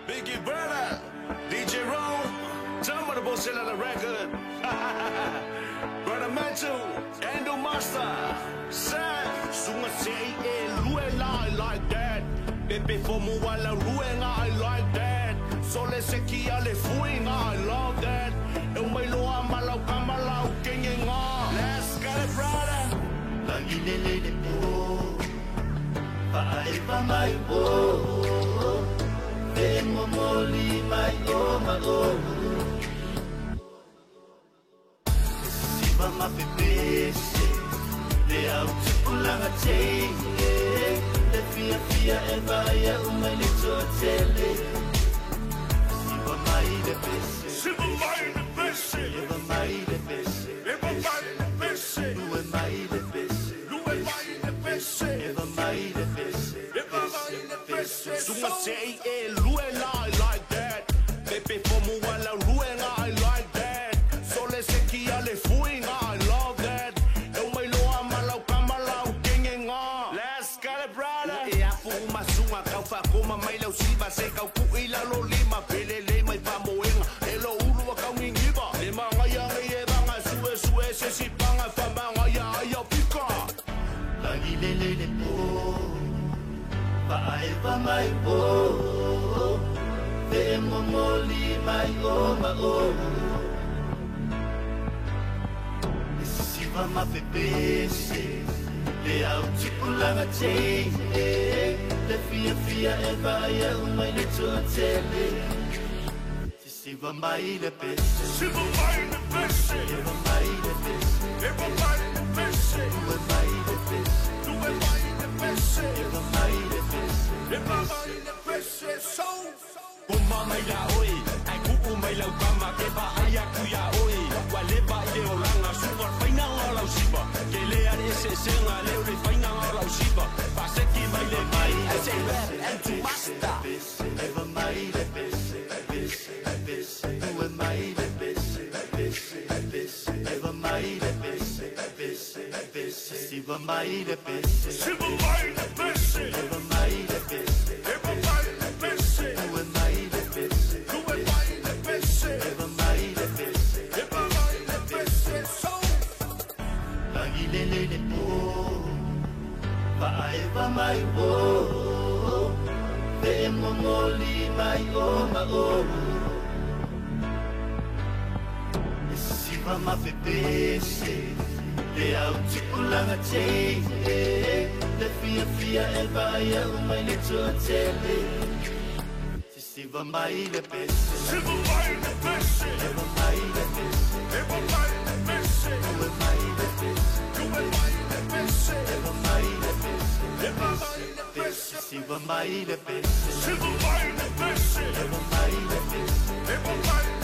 Biggie Brother, DJ Ron, jump on the bullshit on the record. Brother Manchu, Endo Master, Sam, Sunga say Luela like that. Baby for Muala Ruenga, I like that. So let's say Kiale Fuinga, I love that. And my loa malau kamalau kinga. Let's get it, brother. Lagi lele de po, paai pa mai po. Tengo moli mai o ma o. Si va ma pepese, le au tipulanga change. Le fia fia e vaya umai le totele. Si va mai de pese, Si va mai de pese, si va mai de pese, si va mai de pese, nu e mai de pese, nu e mai de pese, si va mai de pese, si va mai de pese. Sunga say Luela, I like that. Baby for Muala Ruenga, I like that. So let's say Kiale Fuinga, I love that. And my loa malau kamalau kinga. Let's get it, brother. E a fuma sunga kau fa koma mai lau siba se kau kuila lo lima pelele mai pa moenga. Elo ulu kau ngingiba. Le manga ya e banga sue sue se si panga fa manga ya pika. lagi lele de po, paai pa mai po. Tengo moli mai o ma o. Si va ma pepese, le au tipulanga change. Le fia fia e vaya umai le totele. Si va mai le pese, Si va mai de pese, si va mai le pese, si va mai de pese, nu e mai le pese, nu e mai de pese, si va mai le pese. si va mai de pese. So Kuma mai la oi, ai kuku mai lau kama ke ba ai aku ya oi. Wa le ba i le olanga super faina ola usiba. Ke le are se senga le ore faina ola usiba. Pa se ki mai le mai, I say rap and to master. Eva mai le pese, pese, pese, nu e mai le pese, pese, pese, Eva mai le pese, pese, pese, si va mai le pese, Si va mai de pese, Eva mai le pese, si va mai de pese, nu e mai le pese, nu e mai de pese, Eva mai le pese, si va mai de pese. So lagi lele de po, paai pa mai po. Tengo moli mai o ma o. Si va ma pepese, le au tipulanga change. Le fia fia e vaya umai le totele. Si va mai le pese, si va mai de pese, si va mai le pese, si va mai de pese, nu e mai le pese, nu e mai de pese, si va mai le pese, si va mai de pese, si va mai le pese, si va mai de pese, si va mai le pese. si va mai de